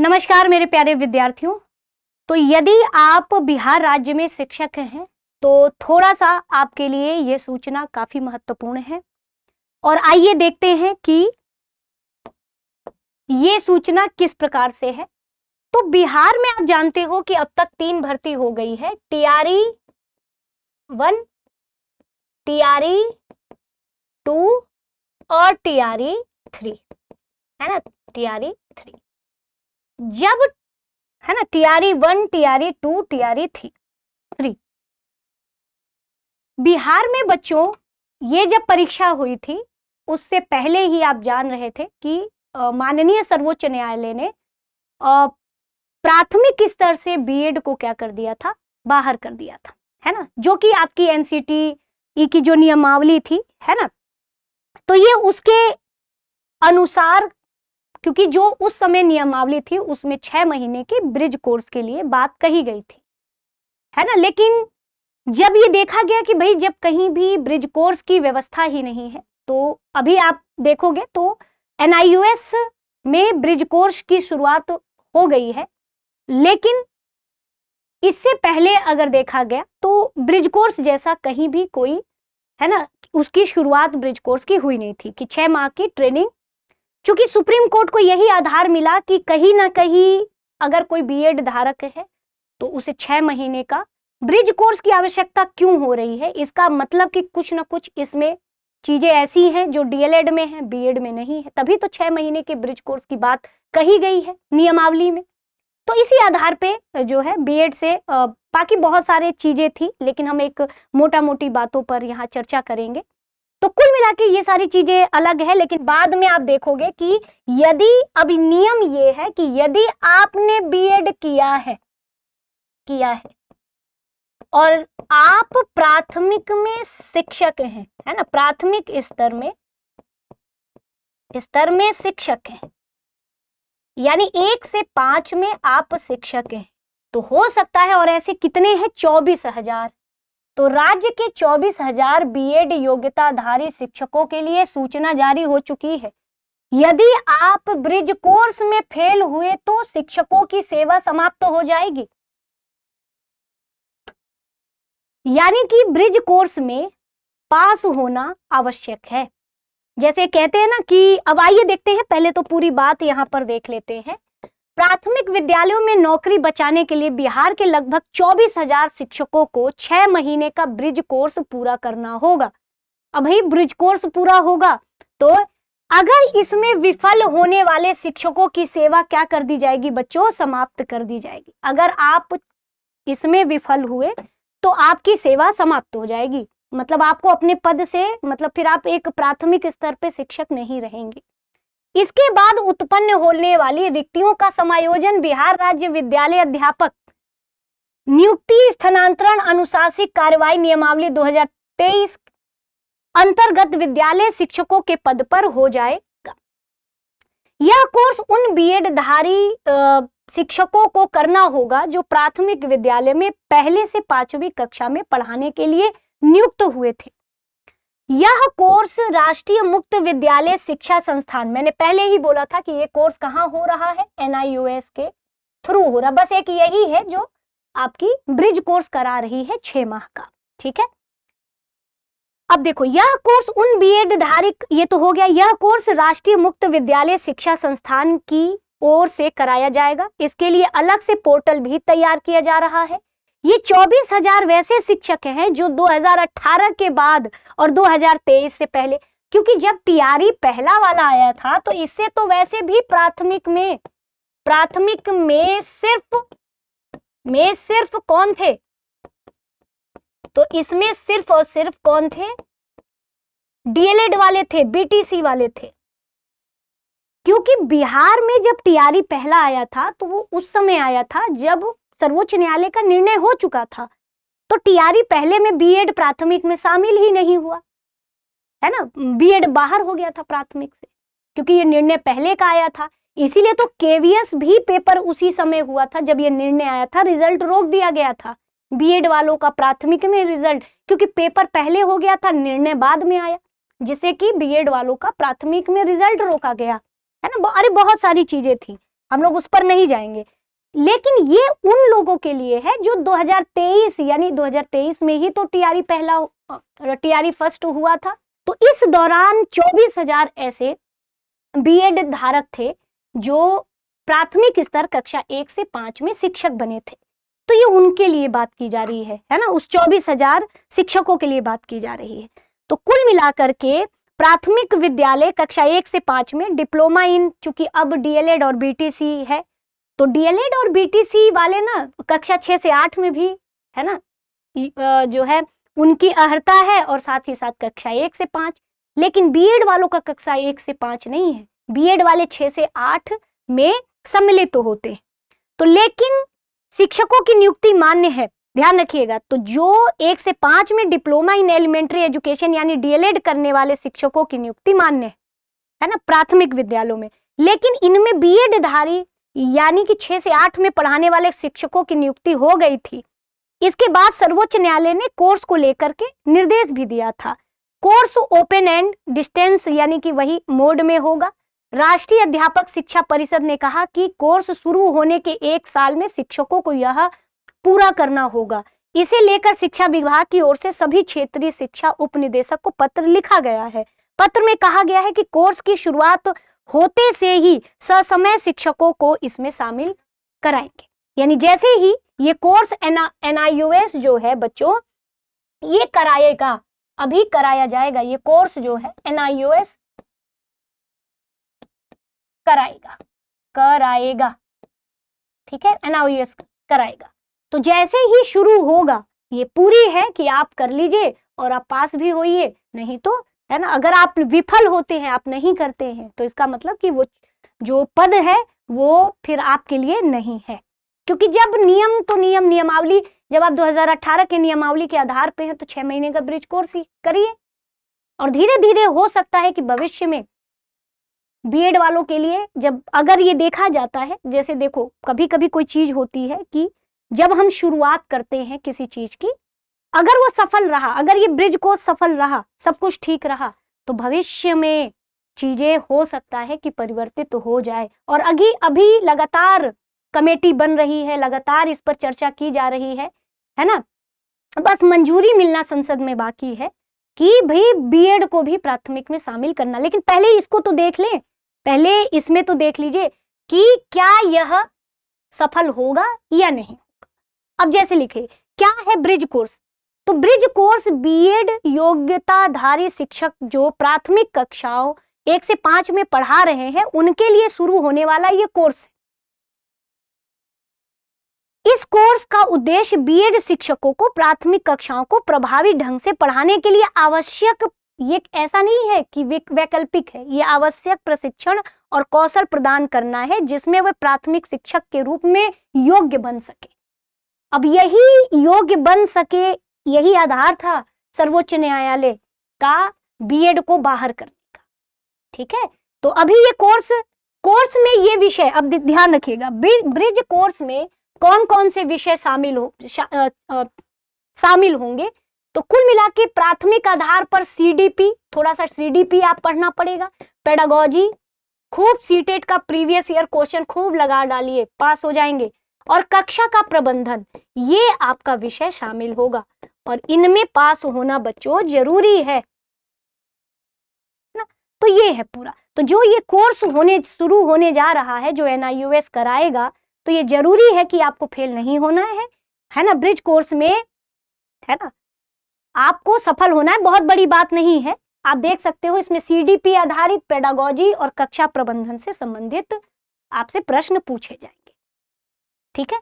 नमस्कार मेरे प्यारे विद्यार्थियों। तो यदि आप बिहार राज्य में शिक्षक हैं तो थोड़ा सा आपके लिए ये सूचना काफी महत्वपूर्ण है। और आइए देखते हैं कि ये सूचना किस प्रकार से है। तो बिहार में आप जानते हो कि अब तक 3 भर्ती हो गई है, टीआरई 1, टीआरई 2 और टीआरई 3, है ना। टीआरई 3 जब है ना, टीआरई 1, टीआरई 2, टीआरई 3। बिहार में बच्चों ये जब परीक्षा हुई थी उससे पहले ही आप जान रहे थे कि माननीय सर्वोच्च न्यायालय ने प्राथमिक स्तर से बीएड को क्या कर दिया था, बाहर कर दिया था, है ना। जो कि आपकी एनसीटीई की जो नियमावली थी, है ना, तो ये उसके अनुसार, क्योंकि जो उस समय नियमावली थी उसमें 6 महीने के ब्रिज कोर्स के लिए बात कही गई थी, है ना। लेकिन जब ये देखा गया कि भाई जब कहीं भी ब्रिज कोर्स की व्यवस्था ही नहीं है, तो अभी आप देखोगे तो एनआईयूएस में ब्रिज कोर्स की शुरुआत हो गई है, लेकिन इससे पहले अगर देखा गया तो ब्रिज कोर्स जैसा कहीं भी कोई, है ना, उसकी शुरुआत ब्रिज कोर्स की हुई नहीं थी कि 6 माह की ट्रेनिंग। चूंकि सुप्रीम कोर्ट को यही आधार मिला कि कहीं ना कहीं अगर कोई बीएड धारक है तो उसे 6 महीने का ब्रिज कोर्स की आवश्यकता क्यों हो रही है। इसका मतलब कि कुछ ना कुछ इसमें चीजें ऐसी हैं जो डीएलएड में है, बीएड में नहीं है, तभी तो 6 महीने के ब्रिज कोर्स की बात कही गई है नियमावली में। तो इसी आधार पे जो है बीएड से बाकी बहुत सारे चीजें थी, लेकिन हम एक मोटा मोटी बातों पर यहाँ चर्चा करेंगे। तो कुल मिला के ये सारी चीजें अलग है, लेकिन बाद में आप देखोगे कि यदि अभी नियम ये है कि यदि आपने बीएड किया है और आप प्राथमिक में शिक्षक हैं, है ना, प्राथमिक स्तर में शिक्षक हैं, यानी 1 से 5 में आप शिक्षक हैं, तो हो सकता है, और ऐसे कितने हैं, 24,000। तो राज्य के 24,000 बीएड योग्यताधारी शिक्षकों के लिए सूचना जारी हो चुकी है। यदि आप ब्रिज कोर्स में फेल हुए तो शिक्षकों की सेवा समाप्त हो जाएगी, यानी कि ब्रिज कोर्स में पास होना आवश्यक है। जैसे कहते हैं ना कि अब आइए देखते हैं, पहले तो पूरी बात यहां पर देख लेते हैं। प्राथमिक विद्यालयों में नौकरी बचाने के लिए बिहार के लगभग 24,000 शिक्षकों को 6 महीने का ब्रिज कोर्स पूरा करना होगा। अब भाई ब्रिज कोर्स पूरा होगा तो अगर इसमें विफल होने वाले शिक्षकों की सेवा क्या कर दी जाएगी बच्चों, समाप्त कर दी जाएगी। अगर आप इसमें विफल हुए तो आपकी सेवा समाप्त हो जाएगी, मतलब आपको अपने पद से, मतलब फिर आप एक प्राथमिक स्तर पे शिक्षक नहीं रहेंगे। इसके बाद उत्पन्न होने वाली रिक्तियों का समायोजन बिहार राज्य विद्यालय अध्यापक नियुक्ति स्थानांतरण अनुशासिक कार्यवाही नियमावली 2023 अंतर्गत विद्यालय शिक्षकों के पद पर हो जाएगा। यह कोर्स उन बीएड धारी शिक्षकों को करना होगा जो प्राथमिक विद्यालय में पहले से 5वीं कक्षा में पढ़ाने के लिए नियुक्त हुए थे। यह कोर्स राष्ट्रीय मुक्त विद्यालय शिक्षा संस्थान, मैंने पहले ही बोला था कि ये कोर्स कहाँ हो रहा है, एनआईयूएस के थ्रू हो रहा। बस एक यही है जो आपकी ब्रिज कोर्स करा रही है 6 माह का, ठीक है। अब देखो, यह कोर्स उन बीएड धारी, ये तो हो गया, यह कोर्स राष्ट्रीय मुक्त विद्यालय शिक्षा संस्थान की ओर से कराया जाएगा। इसके लिए अलग से पोर्टल भी तैयार किया जा रहा है। ये 24,000 वैसे शिक्षक हैं जो 2018 के बाद और 2023 से पहले, क्योंकि जब टीआरई पहला वाला आया था तो इससे तो वैसे भी प्राथमिक में सिर्फ कौन थे, तो इसमें सिर्फ और सिर्फ कौन थे, डीएलएड वाले थे, बीटीसी वाले थे। क्योंकि बिहार में जब टीआरई पहला आया था तो वो उस समय आया था जब सर्वोच्च न्यायालय का निर्णय हो चुका था, तो टीआरई पहले में बीएड प्राथमिक में शामिल ही नहीं हुआ, है ना, बीएड बाहर हो गया था प्राथमिक से, क्योंकि ये निर्णय पहले का आया था। इसीलिए तो केवीएस भी पेपर उसी समय हुआ था जब ये निर्णय आया था, रिजल्ट रोक दिया गया था बीएड वालों का प्राथमिक में रिजल्ट, क्योंकि पेपर पहले हो गया था, निर्णय बाद में आया, जिससे कि बीएड वालों का प्राथमिक में रिजल्ट रोका गया, है ना। अरे बहुत सारी चीजें थी, हम लोग उस पर नहीं जाएंगे। लेकिन ये उन लोगों के लिए है जो 2023 यानी 2023 में ही तो टीआरई फर्स्ट हुआ था। तो इस दौरान 24,000 ऐसे बीएड धारक थे जो प्राथमिक स्तर कक्षा 1 से 5 में शिक्षक बने थे। तो ये उनके लिए बात की जा रही है ना, उस 24,000 शिक्षकों के लिए बात की जा रही है। तो कुल मिलाकर के प्राथमिक विद्यालय कक्षा 1 से 5 में डिप्लोमा इन, चूंकि अब डीएलएड और बीटीसी है, तो डीएलएड और बीटीसी वाले ना कक्षा 6 से 8 में भी है ना जो है उनकी अर्हता है, और साथ ही साथ कक्षा 1 से 5। लेकिन बीएड वालों का कक्षा 1 से 5 नहीं है, बीएड वाले 6 से 8 में सम्मिलित तो होते हैं। तो लेकिन शिक्षकों की नियुक्ति मान्य है, ध्यान रखिएगा। तो जो 1 से 5 में डिप्लोमा इन एलिमेंट्री एजुकेशन यानी डीएलएड करने वाले शिक्षकों की नियुक्ति मान्य है ना प्राथमिक विद्यालयों में, लेकिन इनमें बीएड धारी यानी कि 6 से 8 में पढ़ाने वाले शिक्षकों की नियुक्ति हो गई थी। इसके बाद सर्वोच्च न्यायालय ने कोर्स को लेकर के निर्देश भी दिया था। कोर्स ओपन एंड डिस्टेंस यानी कि वही मोड में होगा। राष्ट्रीय अध्यापक शिक्षा परिषद ने कहा कि कोर्स शुरू होने के 1 साल में शिक्षकों को यह पूरा करना होगा। इसे लेकर शिक्षा विभाग की ओर से सभी क्षेत्रीय शिक्षा उपनिदेशक को पत्र लिखा गया है। पत्र में कहा गया है कि कोर्स की शुरुआत होते से ही ससमय शिक्षकों को इसमें शामिल कराएंगे। यानी जैसे ही ये कोर्स एनआईओएस जो है बच्चों ये कराएगा, अभी कराया जाएगा, ये कोर्स जो है एनआईओएस कराएगा, ठीक है, एनआईओएस कराएगा। तो जैसे ही शुरू होगा, ये पूरी है कि आप कर लीजिए और आप पास भी होइए, नहीं तो है ना अगर आप विफल होते हैं, आप नहीं करते हैं, तो इसका मतलब कि वो जो पद है वो फिर आपके लिए नहीं है। क्योंकि जब नियमावली जब आप 2018 के नियमावली के आधार पे हैं तो 6 महीने का ब्रिज कोर्स ही करिए, और धीरे धीरे हो सकता है कि भविष्य में बीएड वालों के लिए जब अगर ये देखा जाता है, जैसे देखो कभी कभी कोई चीज होती है कि जब हम शुरुआत करते हैं किसी चीज की, अगर वो सफल रहा, अगर ये ब्रिज कोर्स सफल रहा, सब कुछ ठीक रहा, तो भविष्य में चीजें हो सकता है कि परिवर्तित तो हो जाए। और अभी लगातार कमेटी बन रही है, लगातार इस पर चर्चा की जा रही है ना। बस मंजूरी मिलना संसद में बाकी है कि भाई बीएड को भी प्राथमिक में शामिल करना। लेकिन पहले इसको तो देख लें, पहले इसमें तो देख लीजिए कि क्या यह सफल होगा या नहीं होगा। अब जैसे लिखे क्या है ब्रिज कोर्स, तो ब्रिज कोर्स बीएड योग्यताधारी शिक्षक जो प्राथमिक कक्षाओं 1 से 5 में पढ़ा रहे हैं उनके लिए शुरू होने वाला ये कोर्स है। इस कोर्स का उद्देश्य बीएड शिक्षकों को प्राथमिक कक्षाओं को प्रभावी ढंग से पढ़ाने के लिए आवश्यक, ये ऐसा नहीं है कि वैकल्पिक है, ये आवश्यक प्रशिक्षण और कौशल प्रदान करना है जिसमें वे प्राथमिक शिक्षक के रूप में योग्य बन सके। अब यही योग्य बन सके, यही आधार था सर्वोच्च न्यायालय का बीएड को बाहर करने का, ठीक है। तो अभी ये कोर्स में ये विषय, अब ध्यान रखिएगा, ब्रिज कोर्स में कौन कौन से विषय शामिल होंगे। तो कुल मिला के प्राथमिक आधार पर सीडीपी, थोड़ा सा सीडीपी आप पढ़ना पड़ेगा, पेडागोजी, खूब सीटेट का प्रीवियस ईयर क्वेश्चन खूब लगा डालिए, पास हो जाएंगे। और कक्षा का प्रबंधन, ये आपका विषय शामिल होगा, और इनमें पास होना बच्चों जरूरी है ना। तो ये है पूरा। तो जो ये कोर्स शुरू होने जा रहा है, जो एनआईओएस कराएगा, तो ये जरूरी है कि आपको फेल नहीं होना है ना। ब्रिज कोर्स में है ना आपको सफल होना है, बहुत बड़ी बात नहीं है। आप देख सकते हो इसमें सीडीपी आधारित पेडागोजी और कक्षा प्रबंधन से संबंधित आपसे प्रश्न पूछे जाएंगे, ठीक है।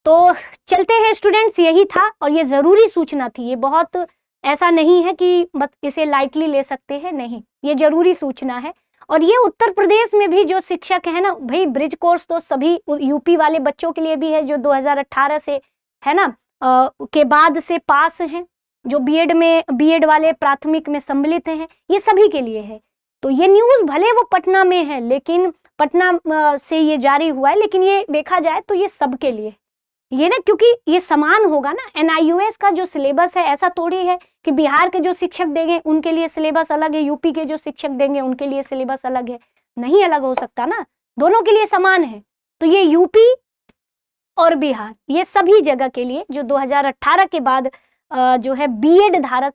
तो चलते हैं स्टूडेंट्स, यही था और ये जरूरी सूचना थी। ये बहुत ऐसा नहीं है कि मत इसे लाइटली ले सकते हैं, नहीं, ये जरूरी सूचना है। और ये उत्तर प्रदेश में भी जो शिक्षक है ना, भाई ब्रिज कोर्स तो सभी यूपी वाले बच्चों के लिए भी है जो 2018 से है ना के बाद से पास हैं, जो बीएड वाले प्राथमिक में सम्मिलित हैं, ये सभी के लिए है। तो ये न्यूज़ भले वो पटना में है, लेकिन पटना से ये जारी हुआ है, लेकिन ये देखा जाए तो ये सबके लिए ये ना, क्योंकि ये समान होगा ना। एनआईओएस का जो सिलेबस है ऐसा थोड़ी है कि बिहार के जो शिक्षक देंगे उनके लिए सिलेबस अलग है, यूपी के जो शिक्षक देंगे उनके लिए सिलेबस अलग है, नहीं अलग हो सकता ना, दोनों के लिए समान है। तो ये यूपी और बिहार, ये सभी जगह के लिए जो 2018 के बाद जो है बीएड धारक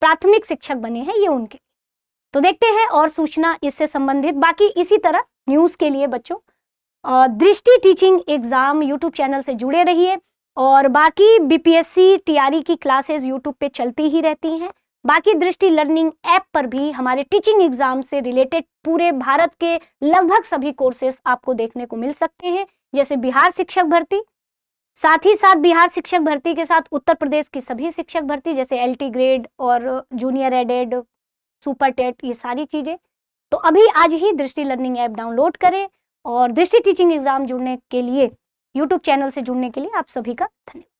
प्राथमिक शिक्षक बने हैं, ये उनके। तो देखते हैं और सूचना इससे संबंधित बाकी इसी तरह न्यूज के लिए बच्चों दृष्टि टीचिंग एग्जाम यूट्यूब चैनल से जुड़े रहिए, और बाकी बीपीएससी टीआरई की क्लासेस यूट्यूब पे चलती ही रहती हैं। बाकी दृष्टि लर्निंग ऐप पर भी हमारे टीचिंग एग्जाम से रिलेटेड पूरे भारत के लगभग सभी कोर्सेस आपको देखने को मिल सकते हैं, जैसे बिहार शिक्षक भर्ती, साथ ही साथ बिहार शिक्षक भर्ती के साथ उत्तर प्रदेश की सभी शिक्षक भर्ती जैसे एलटी ग्रेड और जूनियर एडेड, सुपर टेट, ये सारी चीजें। तो अभी आज ही दृष्टि लर्निंग ऐप डाउनलोड करें, और दृष्टि टीचिंग एग्जाम जुड़ने के लिए यूट्यूब चैनल से जुड़ने के लिए आप सभी का धन्यवाद।